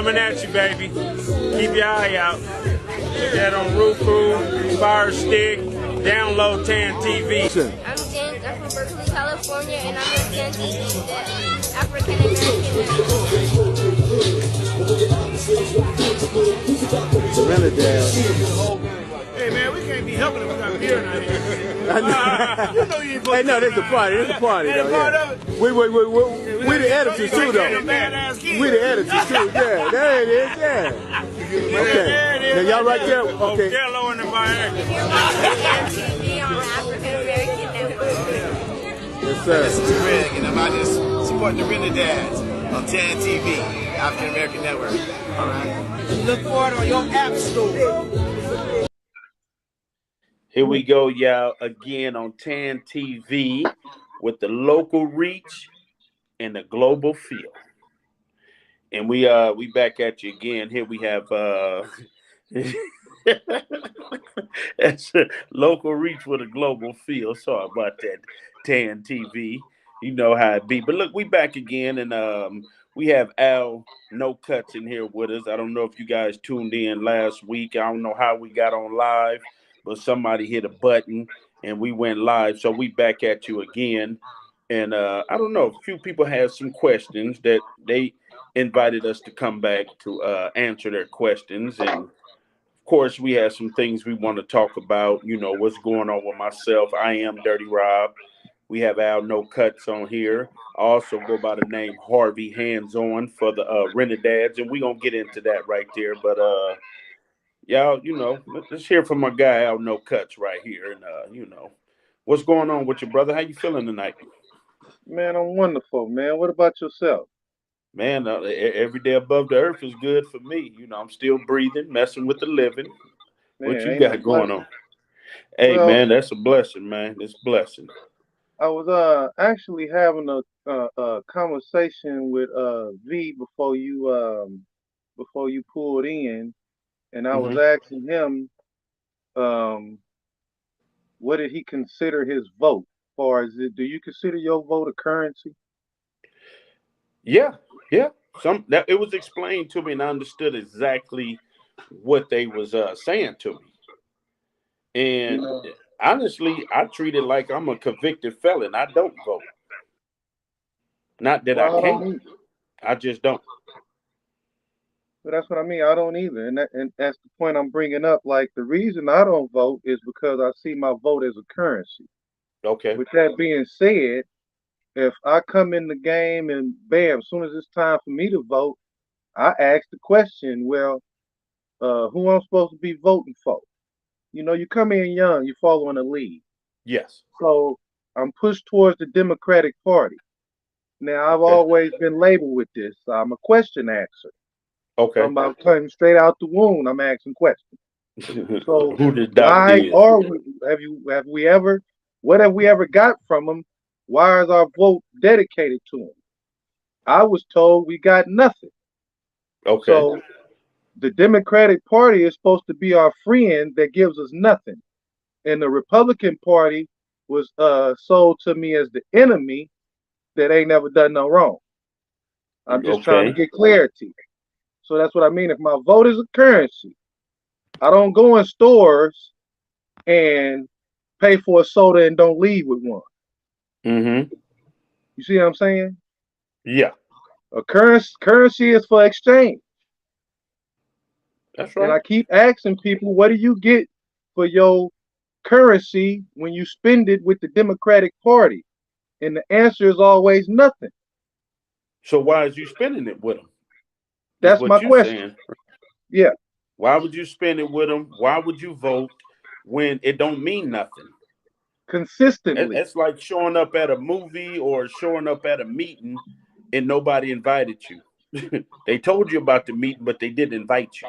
coming at you, baby. Keep your eye out. Get that on Roku, Fire Stick, download TAAN TV. I'm James. I'm from Berkeley, California, and I'm on TAAN TV, the African American. Hey man, we can't be helping if we got beer in our hands. You know you ain't supposed Hey, no, there's a party. There's a party, though. part Yeah. of it? We the editors too, though. We the editors too. Yeah, there it is. Yeah. Okay. Now y'all right there. Okay. Jello in the fire. You're watching TAAN TV on the African American Network. Yes, sir. This is Greg, and I'm out just supporting the Dads on TAAN TV, African American Network. All right. Look for it on your app store. Here we go, y'all, again on TAAN TV with the local reach and the global feel. And we back at you again. Here we have that's a local reach with a global feel. Sorry about that, TAAN TV. You know how it be. But look, we back again, and we have Al No Cuts in here with us. I don't know if you guys tuned in last week. I don't know how we got on live, but somebody hit a button and we went live. So we back at you again. And I don't know, a few people had some questions that they invited us to come back to answer their questions. And of course, we have some things we want to talk about, you know, what's going on with myself. I am Dirty Rob. We have Al No Cuts on here. I also go by the name Harvey Hands On for the Dads, and we're going to get into that right there. But y'all, you know, let's hear from my guy Al No Cuts right here. And, you know, what's going on with your brother? How you feeling tonight? Man, I'm wonderful, man. What about yourself? Man, every day above the earth is good for me. You know, I'm still breathing, messing with the living. Man, What you got going on? Hey, well, man, that's a blessing, man. It's a blessing. I was actually having a conversation with V before you pulled in, and I was asking him what did he consider his vote? As far as do you consider your vote a currency? Yeah. It was explained to me, and I understood exactly what they was saying to me. And honestly, I treat it like I'm a convicted felon. I don't vote. Not that I can't. I just don't. But that's what I mean. I don't either, and that's the point I'm bringing up. Like, the reason I don't vote is because I see my vote as a currency. Okay. With that being said, if I come in the game and bam, as soon as it's time for me to vote, I ask the question, well, who I'm supposed to be voting for? You know, you come in young, you follow in a lead. Yes. So I'm pushed towards the Democratic Party. Now, I've always been labeled with this. I'm a question answer. Okay. I'm coming straight out the womb. I'm asking questions. So who the why is? are we? What have we ever got from them? Why is our vote dedicated to them? I was told we got nothing. Okay. So the Democratic Party is supposed to be our friend that gives us nothing, and the Republican Party was sold to me as the enemy that ain't never done no wrong. I'm just trying to get clarity. So that's what I mean. If my vote is a currency, I don't go in stores and pay for a soda and don't leave with one. You see what I'm saying? Yeah. A currency is for exchange. That's right. And I keep asking people, what do you get for your currency when you spend it with the Democratic Party? And the answer is always nothing. So why is you spending it with them? That's my question. Saying. Yeah. Why would you spend it with them? Why would you vote when it don't mean nothing? Consistently. It's like showing up at a movie or showing up at a meeting and nobody invited you. They told you about the meeting, but they didn't invite you.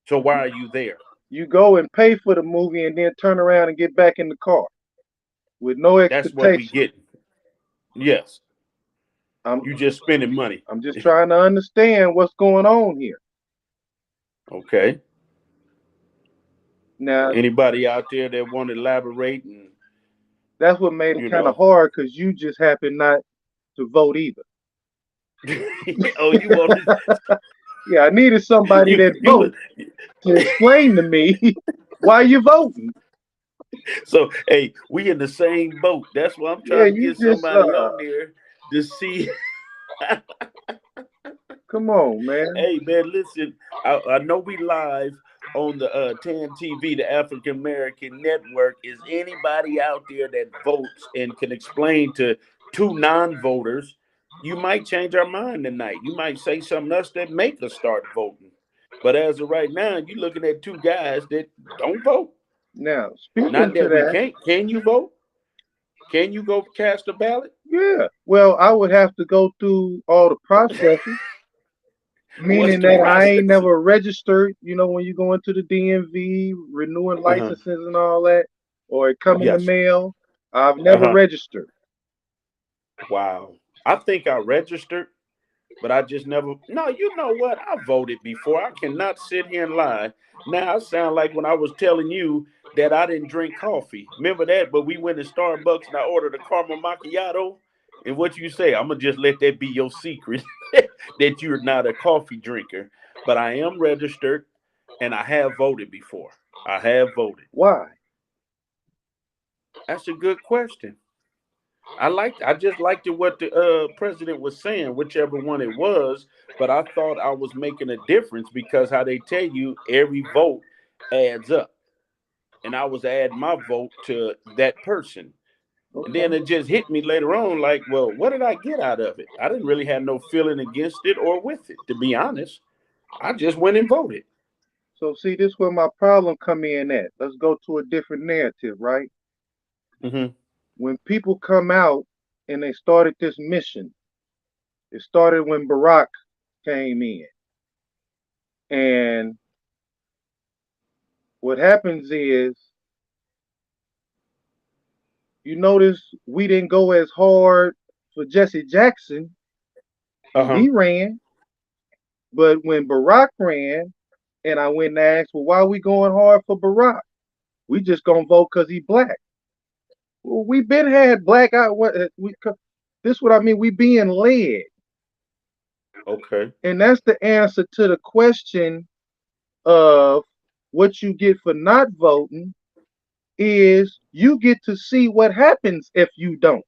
So why are you there? You go and pay for the movie and then turn around and get back in the car with no expectation. That's what we get. Yes. You just spending money. I'm just trying to understand what's going on here. Okay. Now, anybody out there that want to elaborate? And that's what made it kind of hard, because you just happen not to vote either. Oh, you voted? Yeah, I needed somebody that you was votes to explain to me why you voting. so hey, we in the same boat. That's why I'm Yeah, trying to you get just somebody on there to see. come on, man. Hey man, listen, I know we live on the TAAN TV, the African American Network. Is anybody out there that votes and can explain to two non-voters? You might change our mind tonight. You might say something else that make us start voting. But as of right now, you're looking at two guys that don't vote. Now, speaking Not to that we that, can't. Can you vote? Can you go cast a ballot? yeah. Well, I would have to go through all the processes, What's meaning the that I ain't process? never registered, when you go into the DMV, renewing Uh-huh. licenses and all that, or it come in the Yes. mail. I've never Uh-huh. registered. Wow. I think I registered, but I just never. No, you know what? I voted before. I cannot sit here and lie. Now I sound like when I was telling you that I didn't drink coffee. Remember that? But we went to Starbucks and I ordered a caramel macchiato. And what you say? I'm gonna just let that be your secret that you're not a coffee drinker. But I am registered and I have voted before. I have voted. Why? That's a good question. I just liked it what the president was saying, whichever one it was, but I thought I was making a difference because how they tell you every vote adds up. And I was adding my vote to that person. And Okay. then it just hit me later on, like, well, what did I get out of it? I didn't really have no feeling against it or with it, to be honest. I just went and voted. So see, this where my problem come in at. Let's go to a different narrative, right? Hmm. When people come out and they started this mission, it started when Barack came in. And what happens is, you notice we didn't go as hard for Jesse Jackson when Uh-huh. he ran, but when Barack ran, and I went and asked, well, why are we going hard for Barack? We just gonna vote because he black. Well, we been had black out. This what I mean. We being led, Okay. and that's the answer to the question of what you get for not voting is you get to see what happens if you don't.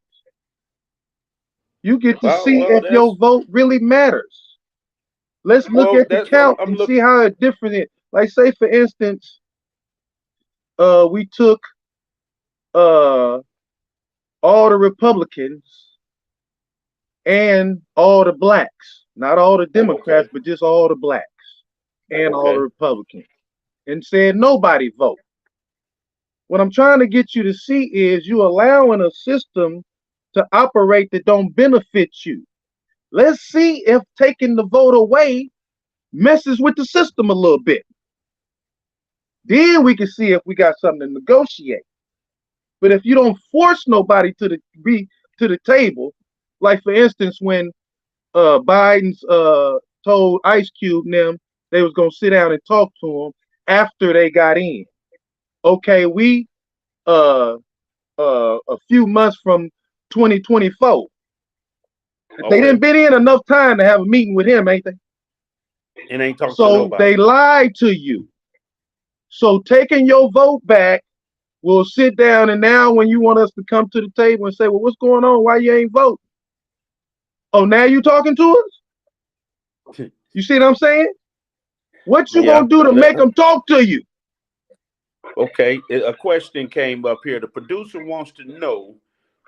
You get to see Well, if your that's vote really matters. Let's look well, at the that's count I'm and see looking. how it different is. Like say for instance, we took uh all the Republicans and all the blacks, not all the Democrats, Okay. but just all the blacks and all the Okay. Republicans, and said nobody vote. What I'm trying to get you to see is you allowing a system to operate that don't benefit you. Let's see if taking the vote away messes with the system a little bit. Then we can see if we got something to negotiate. But if you don't force nobody to the table, like for instance when Biden's told Ice Cube and them they was gonna sit down and talk to him after they got in. Okay, we uh a few months from 2024. They Okay. didn't been in enough time to have a meeting with him, ain't they? And ain't talked to So they nobody. lied to you. So taking your vote back, we'll sit down and now when you want us to come to the table and say, well, what's going on? Why you ain't voting? Oh, now you talking to us? You see what I'm saying? What you Yeah. gonna do to make them talk to you? Okay. A question came up here. The producer wants to know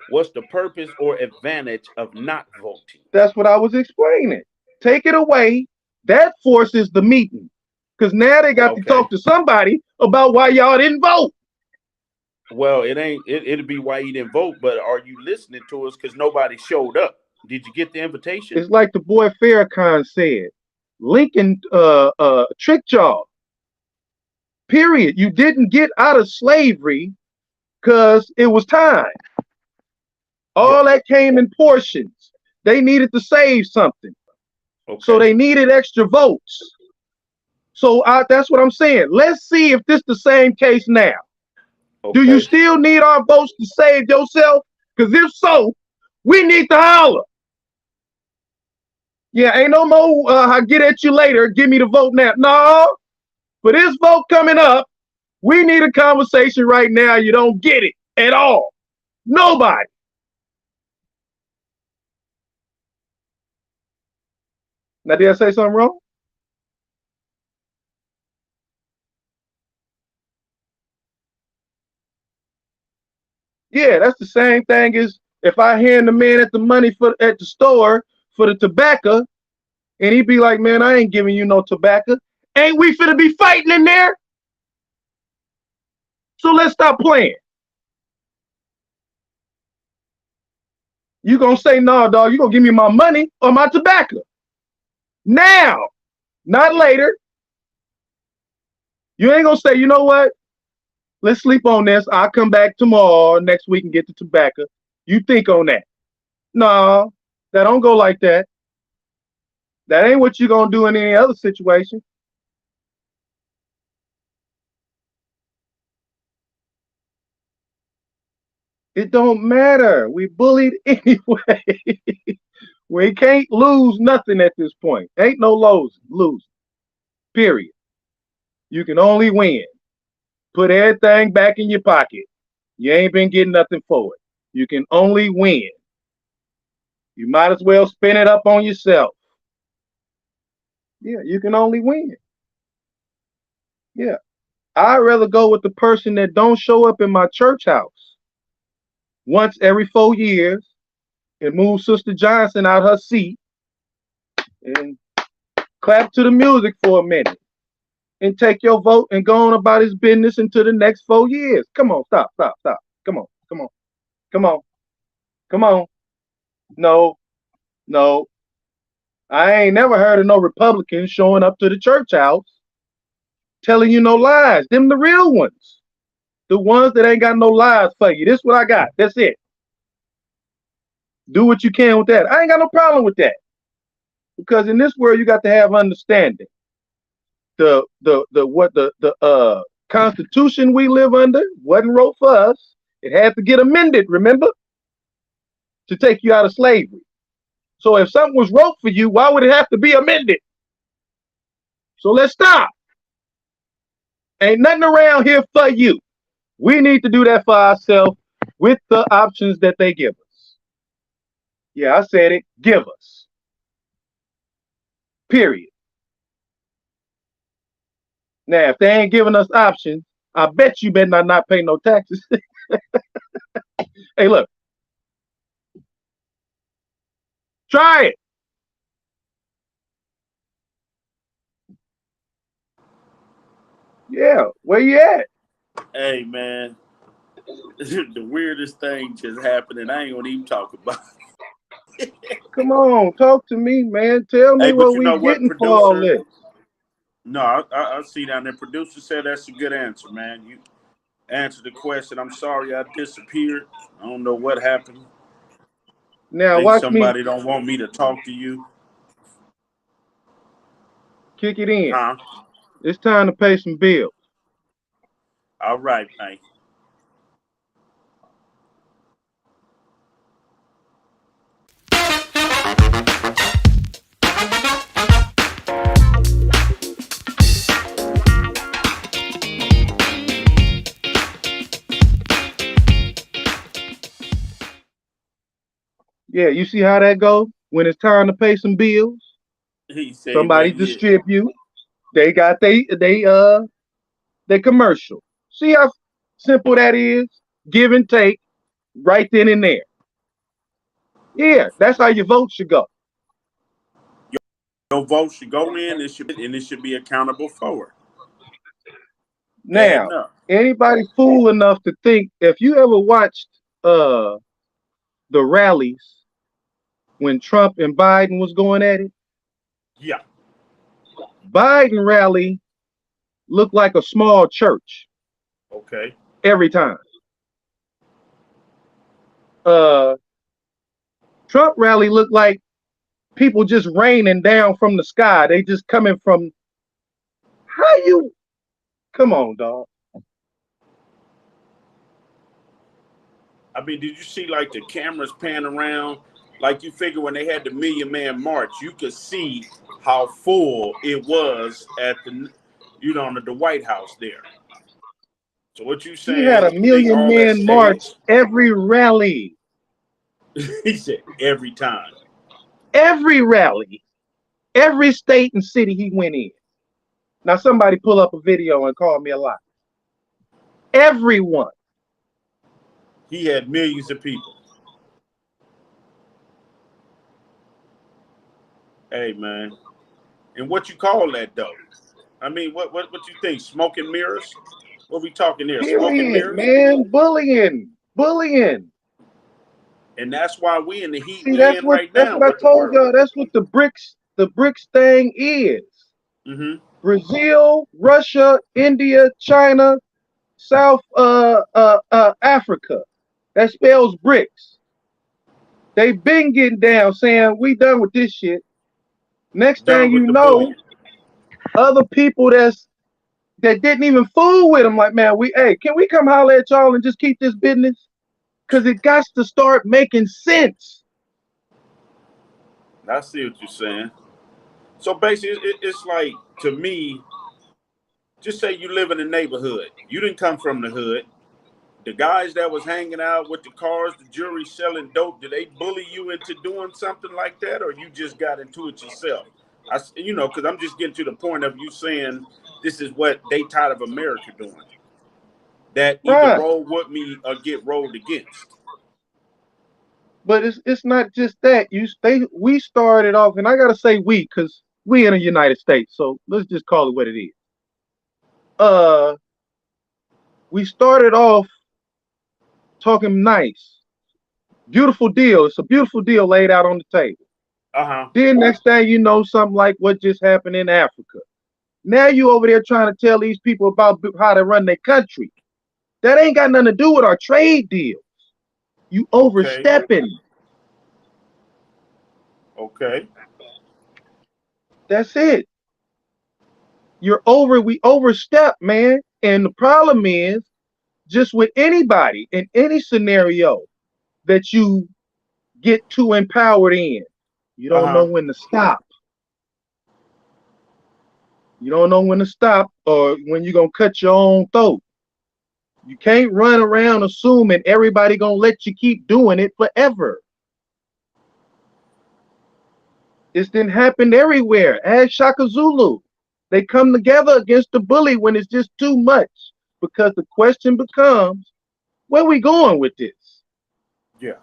what's the purpose or advantage of not voting. That's what I was explaining. Take it away. That forces the meeting. Because now they got to Okay. talk to somebody about why y'all didn't vote. Well, it ain't. It'll be why you didn't vote. But are you listening to us? Because nobody showed up. Did you get the invitation? It's like the boy Farrakhan said. Lincoln tricked y'all. Period. You didn't get out of slavery because it was time. All Yes. that came in portions. They needed to save something. So Okay. they needed extra votes. So that's what I'm saying. Let's see if this the same case now. Do you Okay. still need our votes to save yourself? Because if so, we need to holler. Yeah, ain't no more I'll get at you later, give me the vote now. No, for this vote coming up, we need a conversation right now. You don't get it at all. Nobody. Now, did I say something wrong? Yeah, that's the same thing as if I hand the man at the money for at the store for the tobacco, and he be like, "Man, I ain't giving you no tobacco." Ain't we finna be fighting in there? So let's stop playing. You gonna say, "No, dog, you gonna give me my money or my tobacco now, not later." You ain't gonna say, "You know what? Let's sleep on this. I'll come back tomorrow, next week, and get the tobacco." You think on that? No, that don't go like that. That ain't what you gonna do in any other situation. It don't matter. We bullied anyway. We can't lose nothing at this point. Ain't no losing. Period. You can only win. Put everything back in your pocket. You ain't been getting nothing for it. You can only win. You might as well spin it up on yourself. Yeah, you can only win. Yeah. I'd rather go with the person that don't show up in my church house once every 4 years and move Sister Johnson out her seat and clap to the music for a minute and take your vote and go on about his business into the next 4 years. Come on, stop. Come on. Come on. No, no. I ain't never heard of no Republicans showing up to the church house telling you no lies. Them the real ones. The ones that ain't got no lies for you. This is what I got. That's it. Do what you can with that. I ain't got no problem with that. Because in this world you got to have understanding. The Constitution we live under wasn't wrote for us. It had to get amended, remember? To take you out of slavery. So if something was wrote for you, why would it have to be amended? So let's stop. Ain't nothing around here for you. We need to do that for ourselves with the options that they give us. Yeah, I said it. Give us. Period. Now, if they ain't giving us options, I bet you better not pay no taxes. Hey, look. Try it. Yeah, where you at? Hey, man, the weirdest thing just happened, and I ain't gonna even talk about it. Come on, talk to me, man. Tell me Hey, but what you we know what, getting for all producer? this. No, I see down there. Producer said that's a good answer, man. You answered the question. I'm sorry I disappeared. I don't know what happened. Now Think watch me somebody don't want me to talk to you. kick it in. Huh? It's time to pay some bills. All right, man. Yeah, you see how that goes? When it's time to pay some bills, He said, somebody "Wait, yeah." distribute. They got they commercial. See how simple that is? Give and take right then and there. Yeah, that's how your vote should go. Your vote should go in. It should be accountable for. Now, Adding up. anybody fool enough to think if you ever watched uh the rallies when Trump and Biden was going at it, Yeah. Biden rally looked like a small church Okay. every time. Uh Trump rally looked like people just raining down from the sky. They just coming from how you come on, dog. I mean, did you see like the cameras pan around like you figure when they had the Million Man March, you could see how full it was at the, you know, the White House there. So what you saying? He had a You think Million all that Man March staged? every rally. He said every time. Every rally. Every state and city he went in. Now somebody pull up a video and call me a lie. Everyone. He had millions of people. Hey man. And what you call that though? I mean, what you think? Smoke and mirrors? What we talking here? Smoke and Period, mirrors? man. Bullying. And that's why we in the heat See, we in right that's now what I with the told y'all. world. That's what the BRICS thing is. Mm-hmm. Brazil, Russia, India, China, South Africa. That spells BRICS. They been getting down saying we done with this shit. Next Done thing with you the know, bullying. other people that didn't even fool with them, like, man, can we come holler at y'all and just keep this business? Because it got to start making sense. I see what you're saying. So basically, it's like, to me, just say you live in a neighborhood. You didn't come from the hood. The guys that was hanging out with the cars, the jewelry, selling dope, did they bully you into doing something like that, or you just got into it yourself? Because I'm just getting to the point of you saying this is what they tired of America doing. That either Right. roll with me or get rolled against. But it's not just that. We started off, and I gotta say we, because we in the United States, so let's just call it what it is. We started off talking nice. Beautiful deal. It's a beautiful deal laid out on the table. Uh-huh. Then next thing you know, something like what just happened in Africa. Now you over there trying to tell these people about how to run their country. That ain't got nothing to do with our trade deals. You overstepping. Okay. That's it. We overstep, man. And the problem is, just with anybody in any scenario that you get too empowered in, you don't know when to stop. You don't know when to stop or when you're going to cut your own throat. You can't run around assuming everybody going to let you keep doing it forever. It's been happened everywhere. Ask Shaka Zulu. They come together against the bully when it's just too much, because the question becomes, where we going with this? Yeah.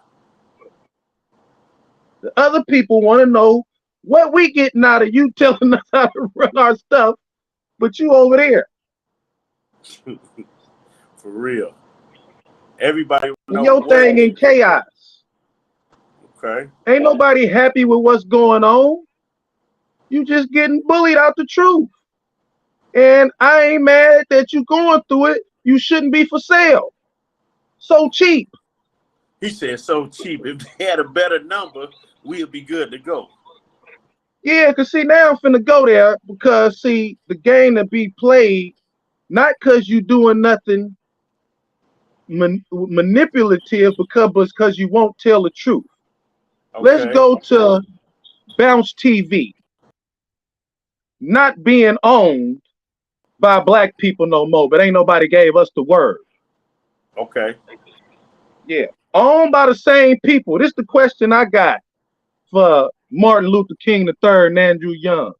The other people want to know what we getting out of you telling us how to run our stuff, but you over there. For real. Everybody Your thing in chaos. Okay. Ain't nobody happy with what's going on. You just getting bullied out the truth. And I ain't mad that you going through it. You shouldn't be for sale. So cheap. He said so cheap. If they had a better number, we'd be good to go. Yeah, because see, now I'm finna go there because, see, the game to be played, not because you doing nothing manipulative, because you won't tell the truth. Okay. Let's go to Bounce TV. Not being owned by black people no more, but ain't nobody gave us the word. Okay. Yeah. Owned by the same people. This is the question I got for Martin Luther King III and Andrew Young.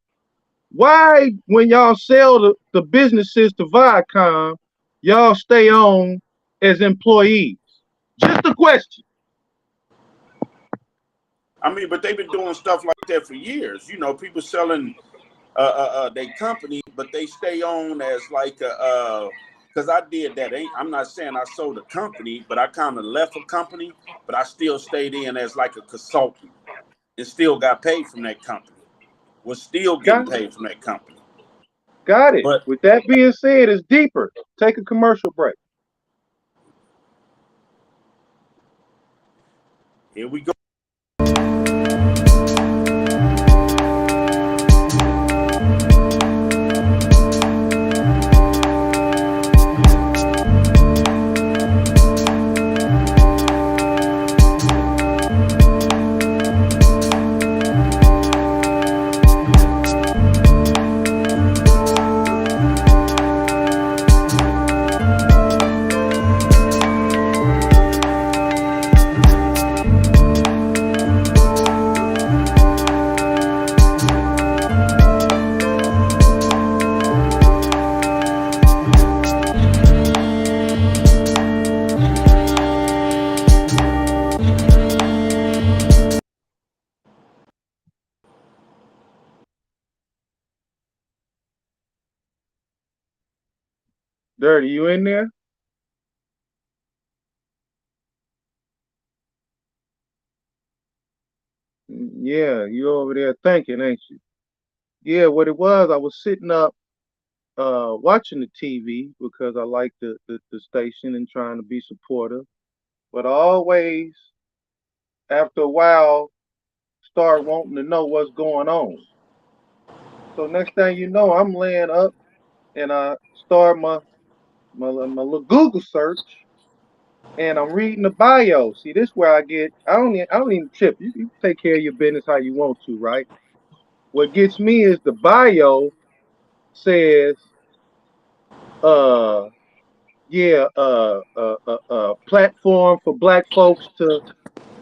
Why, when y'all sell the businesses to Viacom, y'all stay on as employees? Just a question. I mean, but they've been doing stuff like that for years. You know, people selling their company, but they stay on as like because I did that. I'm not saying I sold a company, but I kind of left a company, but I still stayed in as like a consultant and still got paid from that company. Was still getting paid from that company. Got it. But with that being said, it's deeper. Take a commercial break. Here we go. Dirty, you in there? Yeah, you over there thinking, ain't you? Yeah, what it was, I was sitting up watching the TV because I like the station and trying to be supportive. But I always, after a while, start wanting to know what's going on. So next thing you know, I'm laying up and I start my little Google search and I'm reading the bio. See, this where I don't even trip. You take care of your business how you want to, right? What gets me is the bio says, uh, yeah, platform for black folks to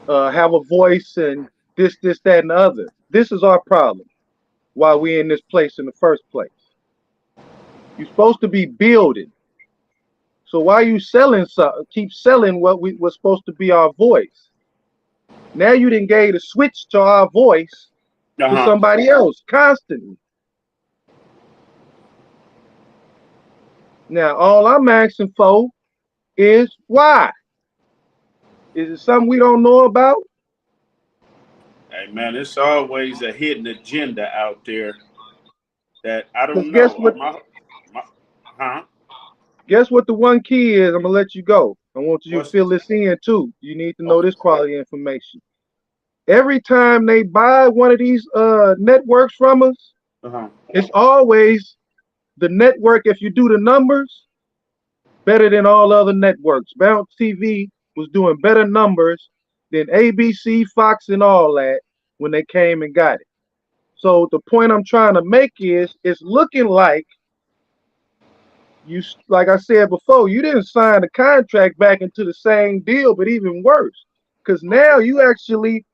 have a voice and this, that, and the other. This is our problem. Why we in this place in the first place? You're supposed to be building. So why you selling something? Keep selling what we was supposed to be our voice. Now you didn't gave a switch to our voice to Uh-huh. somebody else constantly. Now all I'm asking for is why? Is it something we don't know about? Hey man, it's always a hidden agenda out there that I Because don't know. Huh? guess what the one key is? I'm gonna let you go. I want you to What's fill this in too. You need to know okay? this quality information. Every time they buy one of these networks from us, Uh-huh. it's always the network, if you do the numbers, better than all other networks. Bounce TV was doing better numbers than ABC, Fox, and all that when they came and got it. So the point I'm trying to make is it's looking like you, like I said before, you didn't sign the contract back into the same deal, but even worse, because now you actually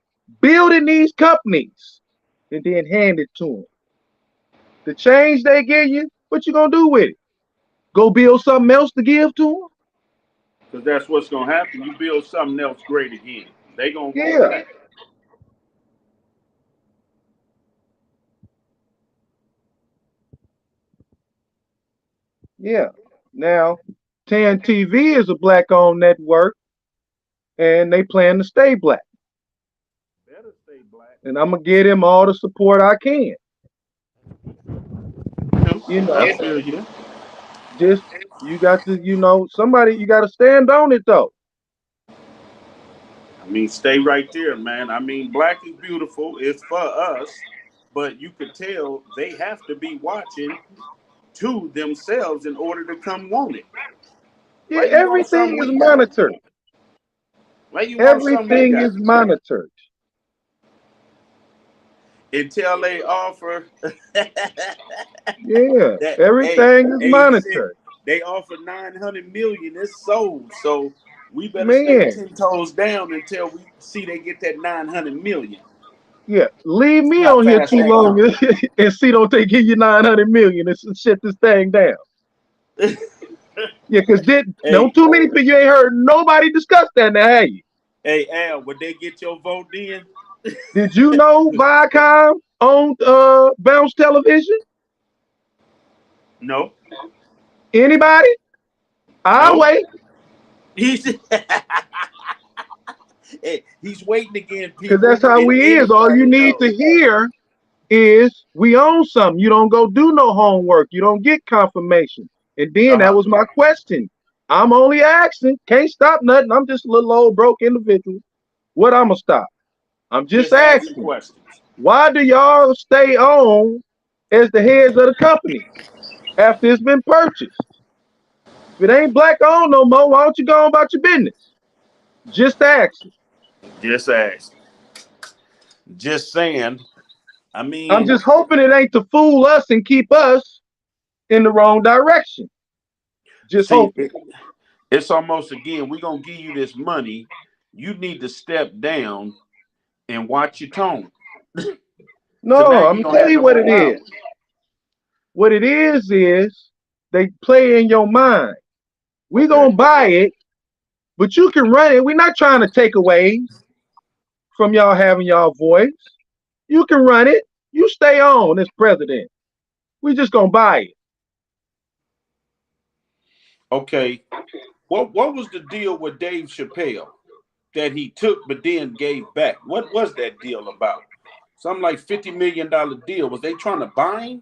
building these companies and then hand it to them. The change they give you, what you gonna do with it? Go build something else to give to Because that's what's gonna happen. You build something else great again. They gonna them? want Yeah, that. yeah. Now, TAAN TV is a black-owned network, and they plan to stay black. Better stay black. And I'm gonna give them all the support I can. You I know, feel you. just you got to, somebody you got to stand on it though. I mean, stay right there, man. I mean, black is beautiful. It's for us, but you could tell they have to be watching to themselves in order to come want it. Yeah, Why you want everything something is we got? monitored. Why you want something we Everything is got? monitored. Until they offer Yeah, that, hey, everything is hey, he said monitored. they offer 900 million. It's sold, so we better stay Man, 10 toes down until we see they get that 900 million. yeah, leave See me how on here fast too that long come. and see don't they give you 900 million and shut this thing down. Yeah, because did don't Hey, too many people you ain't heard nobody discuss that now, have you? hey, Al, would they get your vote then? Did you know Viacom owned Bounce Television? No, Anybody? I'll no. wait. He's hey, he's waiting again, Because that's people, how and we is. All you anybody need to knows. hear is we own something. You don't go do no homework. You don't get confirmation. And then that Uh-huh. was my question. I'm only asking. Can't stop nothing. I'm just a little old broke individual. What I'ma stop? I'm just Just asking asking. questions. Why do y'all stay on as the heads of the company after it's been purchased? If it ain't black owned no more, why don't you go on about your business? Just asking. Just ask. Just saying. I I'm mean, just hoping it ain't to fool us and keep us in the wrong direction. Just see, hoping. it's almost again. We're gonna give you this money. You need to step down and watch your tone. So now No, I'm you gonna don't tell have you no what more it power. is. What it is they play in your mind. We Okay. gonna buy it, but you can run it. We're not trying to take away from y'all having y'all voice. You can run it. You stay on as president. We just gonna buy it. Okay. What was the deal with Dave Chappelle that he took but then gave back? What was that deal about? Something like $50 million deal. Was they trying to buy him?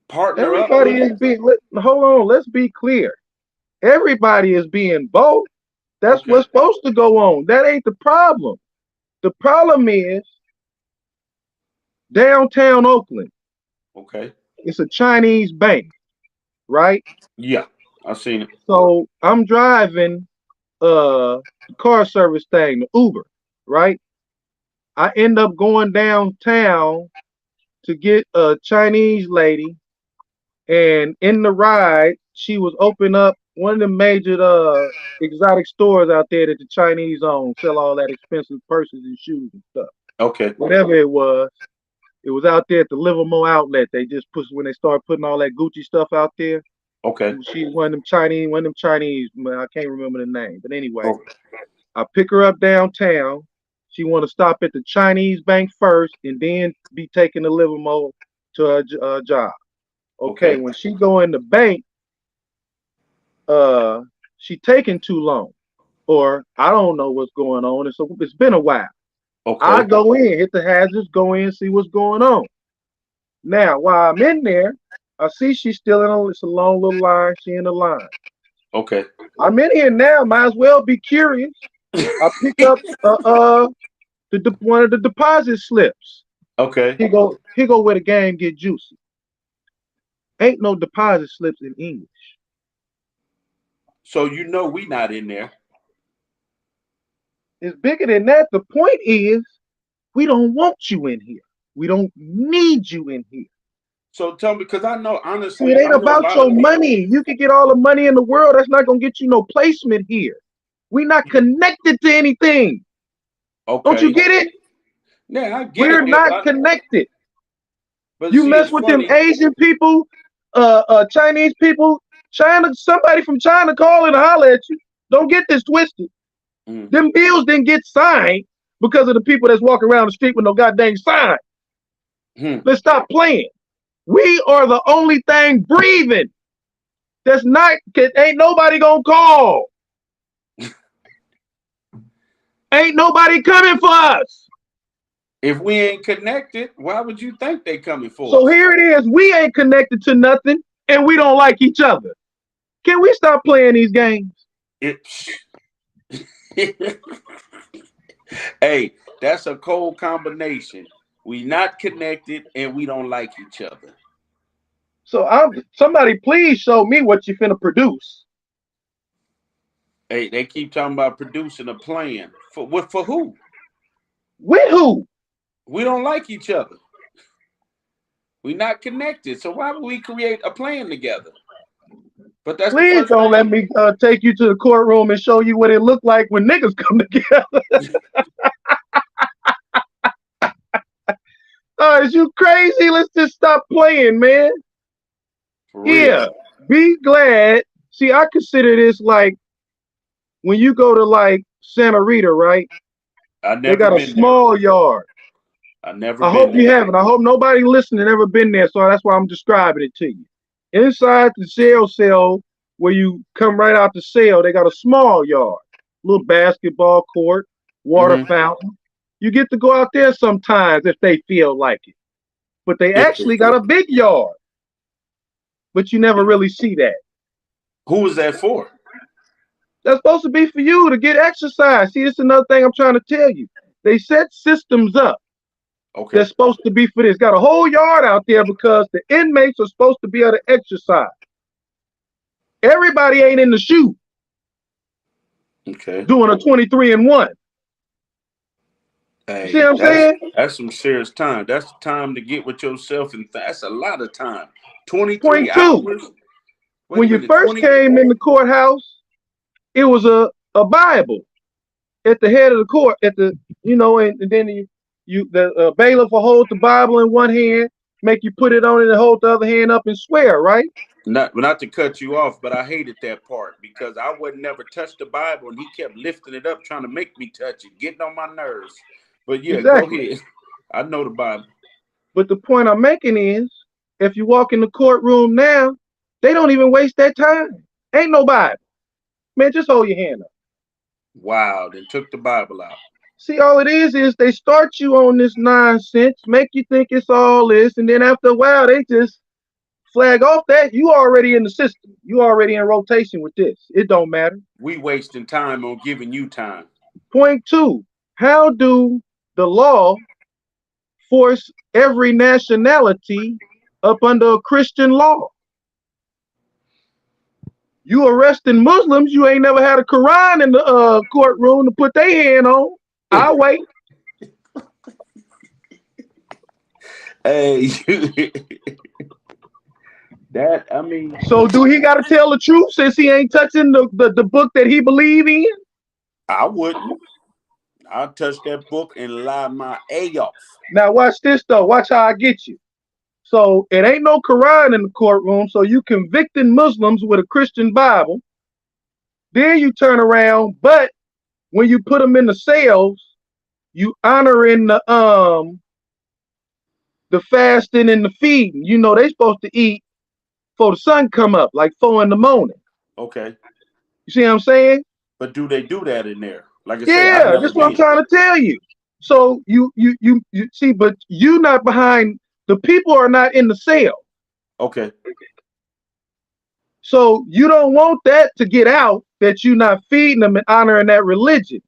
Partner up with Everybody is him? being. Hold on. Let's be clear. Everybody is being both. That's Okay. what's supposed to go on. That ain't the problem. The problem is downtown Oakland. Okay. It's a Chinese bank, right? Yeah. I seen it. So I'm driving the car service thing, the Uber, right? I end up going downtown to get a Chinese lady, and in the ride, she was opening up one of the major exotic stores out there that the Chinese own, sell all that expensive purses and shoes and stuff. Okay. Whatever it was out there at the Livermore outlet. They just put when they started putting all that Gucci stuff out there. Okay. She one of them Chinese, man, I can't remember the name. But anyway, Oh, I pick her up downtown. She want to stop at the Chinese bank first and then be taking the Livermore to her job. Okay, okay. when she go in the bank, she taking too long, or I don't know what's going on. And so it's been a while. Okay. I go in, hit the hazards, go in, see what's going on. Now, while I'm in there, I see she's still it's a long little line. She in the line. Okay. I'm in here now. Might as well be curious. I pick up one of the deposit slips. Okay. He go where the game get juicy. Ain't no deposit slips in English. So you know we not in there. It's bigger than that. The point is, we don't want you in here. We don't need you in here. So tell me, because I know See, honestly, it ain't I know a about lot your of money. You can get all the money in the world. That's not gonna get you no placement here. We're not connected to anything. Don't you okay. get it? Yeah, I get We're it, Bill, not connected. but You see, mess it's with them funny. Asian people, Chinese people, China, somebody from China calling to holler at you. Don't get this twisted. Mm. Them bills didn't get signed because of the people that's walking around the street with no goddamn sign. Hmm. Let's stop playing. We are the only thing breathing. That's not, ain't nobody gonna call. Ain't nobody coming for us. If we ain't connected, why would you think they coming for So us? here it is. We ain't connected to nothing and we don't like each other. Can we stop playing these games? Hey, that's a cold combination. We not connected and we don't like each other. So somebody please show me what you finna produce. Hey, they keep talking about producing a plan. For who? With who? We don't like each other. We not connected. So why would we create a plan together? But that's the Please first don't let thing. me take you to the courtroom and show you what it looked like when niggas come together. Is you crazy? Let's just stop playing, man. For real. Yeah, be glad. See, I consider this like when you go to like Santa Rita, right? I They never got a been small yard. there. I never I been hope you there. haven't. I hope nobody listening ever been there, so that's why I'm describing it to you. Inside the jail cell, where you come right out the cell, they got a small yard, little basketball court, water Mhm. fountain. You get to go out there sometimes if they feel like it. But they actually got a big yard. But you never really see that. Who was that for? That's supposed to be for you to get exercise. See, this is another thing I'm trying to tell you. They set systems up Okay. that's supposed to be for this. Got a whole yard out there because the inmates are supposed to be able to exercise. Everybody ain't in the shoe Okay. doing a 23-1. You see Hey, what I'm saying? that's some serious time. That's the time to get with yourself, and that's a lot of time. 23 Point two, hours. Wait when a you minute. first 20. came in the courthouse, it was a Bible at the head of the court, at the, and then the bailiff will hold the Bible in one hand, make you put it on it and hold the other hand up and swear, right? Not to cut you off, but I hated that part because I would never touch the Bible, and he kept lifting it up, trying to make me touch it, getting on my nerves. But yeah, go Exactly. ahead. I know the Bible. But the point I'm making is, if you walk in the courtroom now, They don't even waste that time. Ain't nobody. Man, just hold your hand up. Wow, then took the Bible out. See, all it is they start you on this nonsense, make you think it's all this, and then after a while, they just flag off that. You already in the system. You already in rotation with this. It don't matter. We wasting time on giving you time. Point two, how do the law force every nationality up under a Christian law? You arresting Muslims, you ain't never had a Quran in the courtroom to put their hand on. I'll wait. Hey, that, I mean. So do he got to tell the truth since he ain't touching the book that he believe in? I wouldn't. I'll touch that book and lie my A off. Now watch this though. Watch how I get you. So it ain't no Quran in the courtroom, so you convicting Muslims with a Christian Bible. Then you turn around, but when you put them in the cells, you honoring the fasting and the feeding. You know they supposed to eat before the sun come up, like 4 in the morning. Okay. You see what I'm saying? But do they do that in there? Like I yeah, that's what I'm trying to tell you. So you see, but you not behind. The people are not in the cell. Okay. So you don't want that to get out, that you're not feeding them and honoring that religion.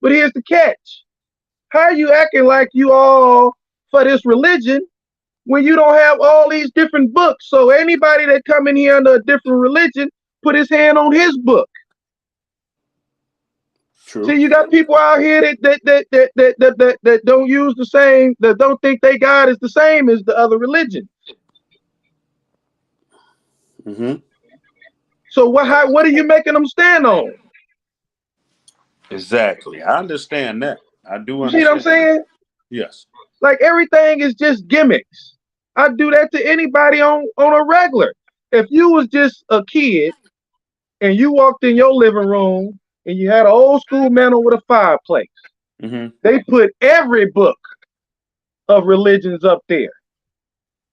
But here's the catch. How are you acting like you all for this religion when you don't have all these different books? So anybody that come in here under a different religion, put his hand on his book. True. See, you got people out here that don't use the same, that don't think they God is the same as the other religions. Mm-hmm. So what are you making them stand on? Exactly. I understand that. I do understand. You see what I'm saying? Yes. Like everything is just gimmicks. I do that to anybody on a regular. If you was just a kid and you walked in your living room and you had an old school mantel with a fireplace, they put every book of religions up there.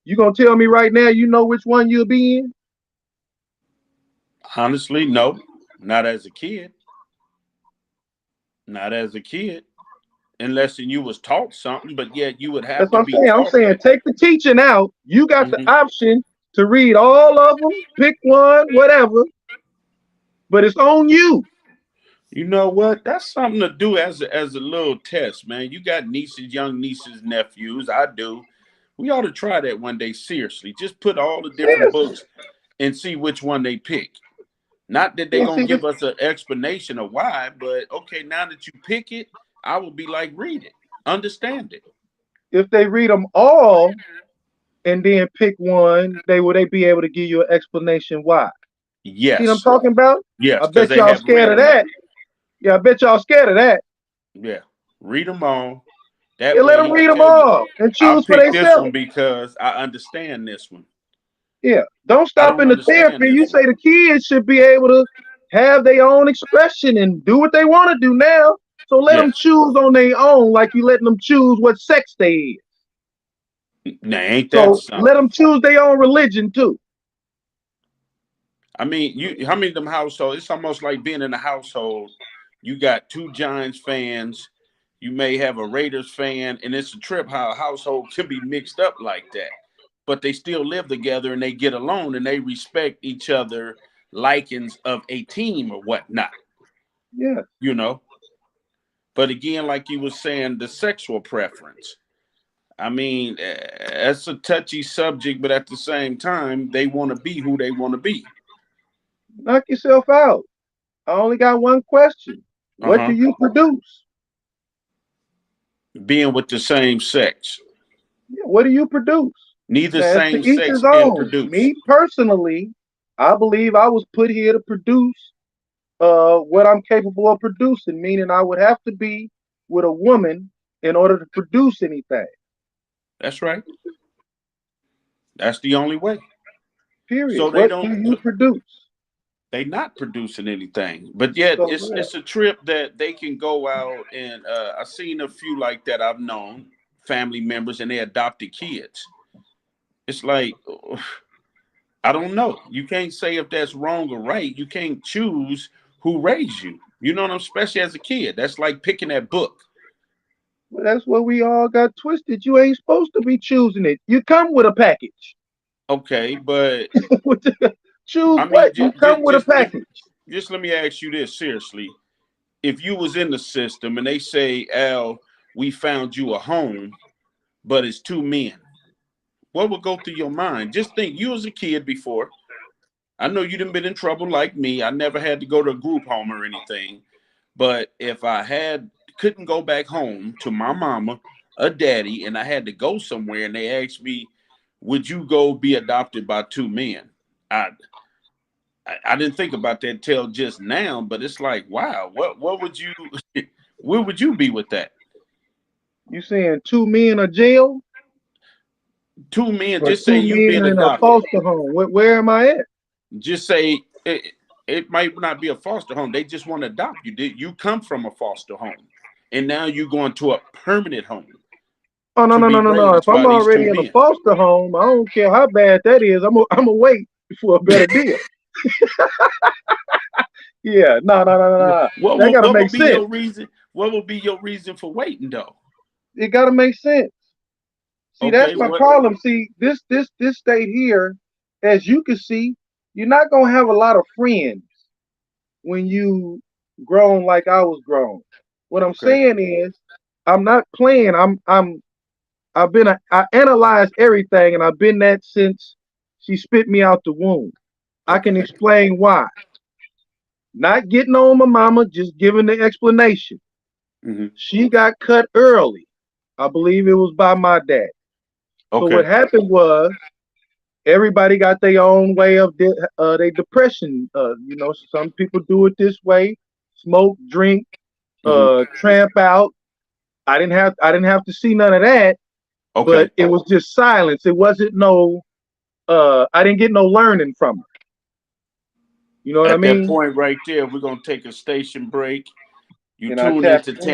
You gonna tell me right now you know which one you'll be in? Honestly, no. Not as a kid. Not as a kid. Unless you was taught something, but yet you would have That's to what I'm be saying. I'm taught saying that. take the teaching out. You got the option to read all of them, pick one, whatever. But it's on you. You know what? That's something to do as a little test, man. You got nieces, young nieces, nephews. I do. We ought to try that one day. Seriously, just put all the different books and see which one they pick. Not that they're gonna give us an explanation of why, but okay, now that you pick it, I would be like, read it, understand it. If they read them all and then pick one, would they be able to give you an explanation why? Yes. See what I'm talking about? Yes. I bet y'all scared of that. Yeah, I bet y'all scared of that. Yeah. Read them all. Let them read them all and choose for themselves. This one because I understand this one. Yeah. Don't stop in the therapy. You say the kids should be able to have their own expression and do what they want to do now. So let them choose on their own, like you letting them choose what sex they is. Now, ain't that something? Let them choose their own religion too. I mean, how many of them households? It's almost like being in a household. You got 2 Giants fans. You may have a Raiders fan, and it's a trip how a household can be mixed up like that. But they still live together and they get along and they respect each other likings of a team or whatnot. Yeah. You know. But again, like you were saying, the sexual preference. I mean, that's a touchy subject, but at the same time, they want to be who they want to be. Knock yourself out. I only got one question. What do you produce? Being with the same sex. Yeah, what do you produce? Neither same sex can produce. Me personally, I believe I was put here to produce what I'm capable of producing, meaning I would have to be with a woman in order to produce anything. That's right. That's the only way. Period. So what do you produce? They not producing anything, but yet it's a trip that they can go out and I've seen a few like that. I've known family members and they adopted kids. It's like I don't know. You can't say if that's wrong or right. You can't choose who raised you. You know what I'm, especially as a kid. That's like picking that book. Well, that's where we all got twisted. You ain't supposed to be choosing it. You come with a package. Okay, but Choose I mean, what? You come with a package. just let me ask you this seriously. If you was in the system and they say, Al, we found you a home, but it's two men, what would go through your mind? Just think, you was a kid before. I know you done been in trouble like me. I never had to go to a group home or anything. But if I couldn't go back home to my mama, a daddy, and I had to go somewhere and they asked me, would you go be adopted by two men? I didn't think about that till just now, but it's like, wow, what would you where would you be with that? You saying two men are jail Two men, or just say two you men being in a adopted. foster home? Where am I at? Just say it might not be a foster home. They just want to adopt you. You come from a foster home, and now you're going to a permanent home Oh no to no be no no no! If raised I'm by these two already in a men. foster home, I don't care how bad that is. I'm gonna wait for a better deal. Yeah, no. That gotta What make would be sense. your reason? What would be your reason for waiting, though? It gotta make sense. See, that's Okay, my what? problem. See, this state here, as you can see, you're not gonna have a lot of friends when you grown like I was grown. What I'm Okay, saying is, I'm not playing. I analyzed everything, and I've been that since she spit me out the womb. I can okay, explain why. Not getting on my mama, just giving the explanation. hmm, She got cut early. I believe it was by my dad. So what okay, happened was everybody got their own way of their depression. Some people do it this way: smoke, drink, hmm, tramp out. I didn't have to see none of that, okay. but it was just silence. It wasn't no. I didn't get no learning from her. You know what I At that mean? point right there, we're gonna take a station break. You And I tune tapped into in.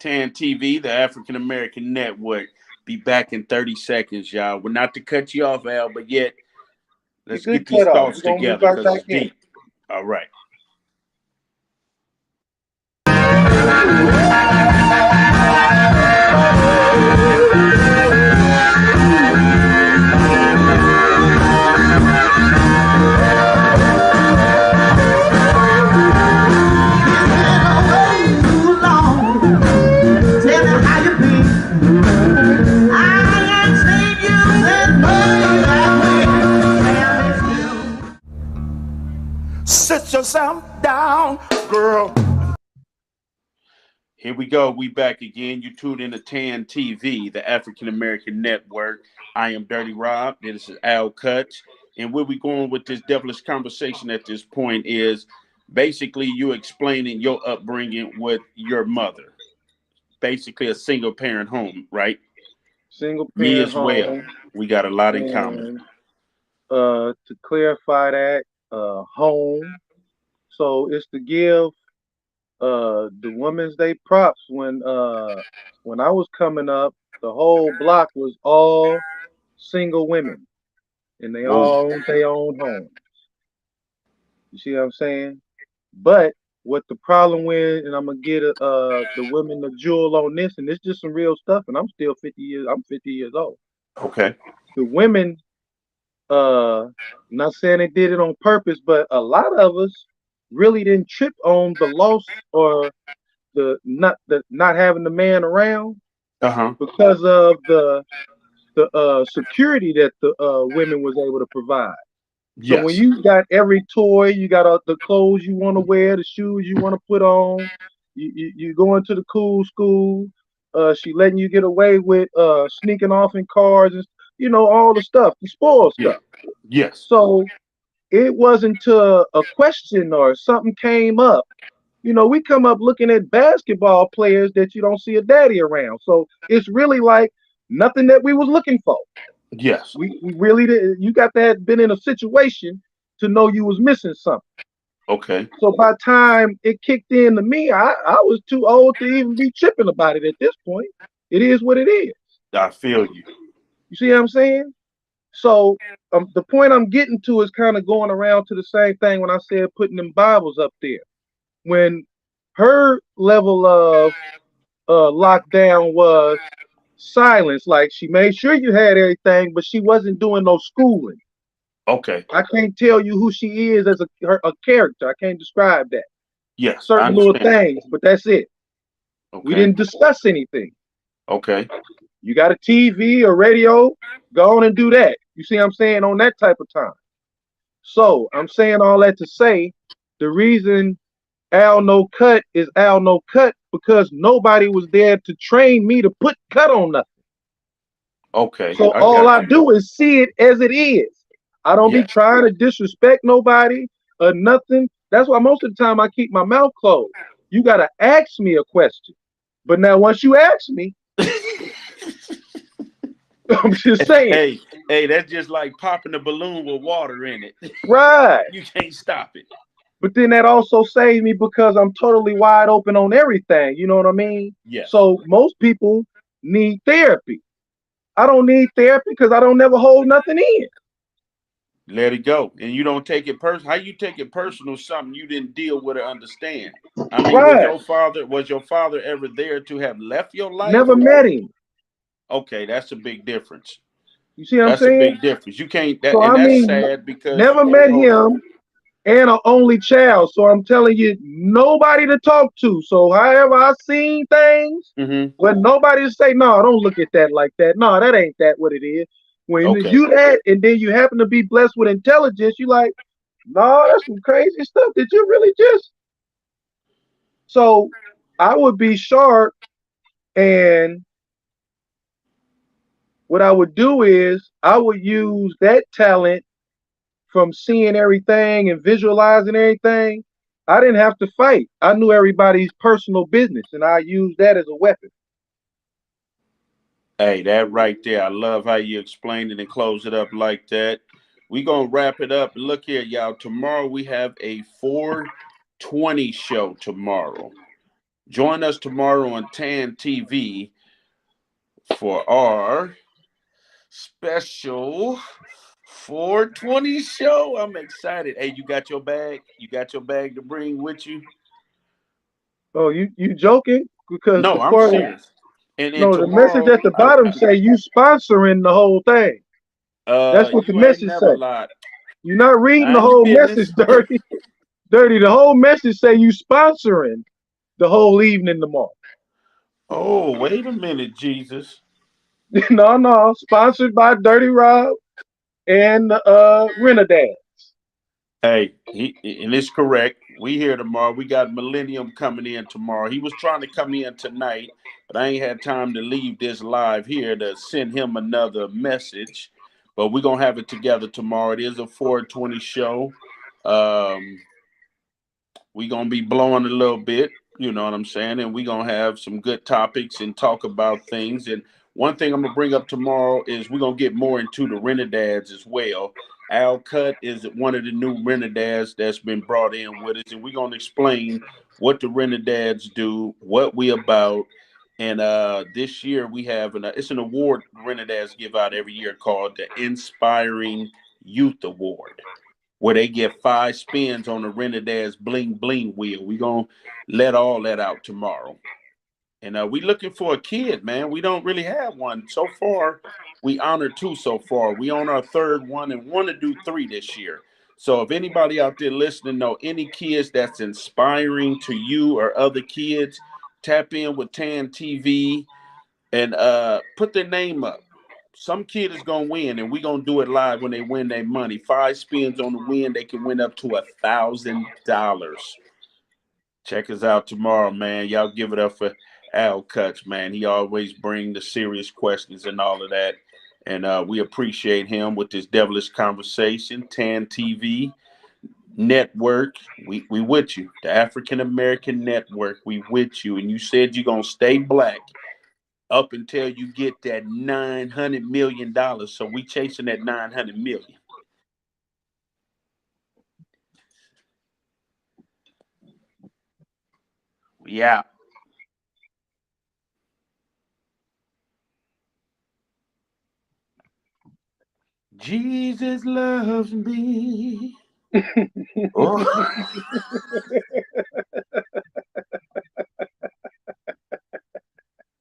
TAAN TV, the African American Network. Be back in 30 seconds, y'all. We're not to cut you off, Al, but yet You let's good get these cut off. thoughts We're gonna move together right because back it's in. deep. All right. Sit yourself down, girl. Here we go. We back again. You tuned in to TAAN TV, the African American Network. I am Dirty Rob. This is Al Cuts. And where we going with this devilish conversation at this point is basically you explaining your upbringing with your mother. Basically a single parent home, right? Single Me parent as well. home. We got a lot in common. And to clarify that, home. So it's to give the women's they props when I was coming up, the whole block was all single women and they Whoa. all owned their own home. You see what I'm saying? But what the problem with, and I'm gonna get the women the jewel on this, and it's just some real stuff, and I'm 50 years old. Okay. The women, not saying they did it on purpose, but a lot of us really didn't trip on the loss or the not having the man around Uh-huh. because of the security that the women was able to provide. So when Yes. you got every toy, you got the clothes you want to wear, the shoes you want to put on, you going to the cool school. She letting you get away with sneaking off in cars and all the stuff, the spoiled Yeah. stuff. Yes. So it wasn't to a question or something came up. We come up looking at basketball players that you don't see a daddy around. So it's really like nothing that we was looking for. Yes. We really did. You got to have been in a situation to know you was missing something. Okay. So by the time it kicked in to me, I was too old to even be tripping about it at this point. It is what it is. I feel you. You see what I'm saying? So the point I'm getting to is kind of going around to the same thing when I said putting them Bibles up there. When her level of lockdown was silence, like she made sure you had everything, but she wasn't doing no schooling. Okay. I can't tell you who she is as a character. I can't describe that. Yes, I Certain little understand. things, but that's it. We Okay. didn't discuss anything. Okay. You got a TV or radio, go on and do that. You see what I'm saying? On that type of time. So I'm saying all that to say the reason Al No Cut is Al No Cut because nobody was there to train me to put cut on nothing. Okay. So I all got I you. do is see it as it is. I don't be Yes. trying to disrespect nobody or nothing. That's why most of the time I keep my mouth closed. You gotta ask me a question. But now once you ask me, I'm just saying. Hey, hey, that's just like popping a balloon with water in it. Right. You can't stop it. But then that also saves me because I'm totally wide open on everything. You know what I mean? Yes. So most people need therapy. I don't need therapy because I don't never hold nothing in. Let it go. And you don't take it personal. How you take it personal something you didn't deal with or understand? I mean, Right. was your father ever there to have left your life? Never met him. Okay, that's a big difference. You see what I'm That's a saying? big difference. You can't So that I and that's mean, sad because you never can't met hold it. him and an only child. So I'm telling you, nobody to talk to. So however I seen things, Mm-hmm. when nobody to say, no, don't look at that like that. No, that ain't that what it is. When Okay. you that and then you happen to be blessed with intelligence, you like, no, that's some crazy stuff. Did you really just? So I would be sharp, and what I would do is I would use that talent from seeing everything and visualizing everything. I didn't have to fight. I knew everybody's personal business, and I used that as a weapon. Hey, that right there. I love how you explained it and close it up like that. We gonna wrap it up. Look here, y'all. Tomorrow we have a 420 show tomorrow. Join us tomorrow on TAN TV for our special 420 show. I'm excited. Hey, you got your bag? You got your bag to bring with you? Oh, you joking? Because the No, I'm part serious. And no, the message tomorrow, at the bottom say you sponsoring the whole thing. That's what the you ain't message never say. lied. You're not reading the Mind your whole message, business. dirty. Dirty. The whole message say you sponsoring the whole evening tomorrow. Oh, wait a minute, Jesus. No, no, sponsored by Dirty Rob and Renadad. Hey, and it's correct. We here tomorrow. We got Millennium coming in tomorrow. He was trying to come in tonight, but I ain't had time to leave this live here to send him another message. But we're gonna have it together tomorrow. It is a 420 show. Um, we're gonna be blowing a little bit, you know what I'm saying, and we're gonna have some good topics and talk about things. And one thing I'm gonna bring up tomorrow is we're gonna get more into the Renadads as well. Al Cut is one of the new Renadads that's been brought in with us, and we're gonna explain what the Renadads do, what we about. And this year we have it's an award Renadads give out every year called the Inspiring Youth Award, where they get 5 spins on the Renadad's bling bling wheel. We gonna let all that out tomorrow. And we looking for a kid, man. We don't really have one. So far, we honored 2 so far. We on our 3rd one and want to do 3 this year. So if anybody out there listening know any kids that's inspiring to you or other kids, tap in with TAN TV and put their name up. Some kid is gonna win, and we gonna do it live when they win their money. 5 spins on the win, they can win up to $1,000. Check us out tomorrow, man. Y'all give it up for Al Cuts, man. He always bring the serious questions and all of that, and we appreciate him with this devilish conversation. TAN TV network, we with you. The African American Network, we with you. And you said you're gonna stay black up until you get that $900 million. So we chasing that 900 million. Yeah. Jesus loves me. Oh.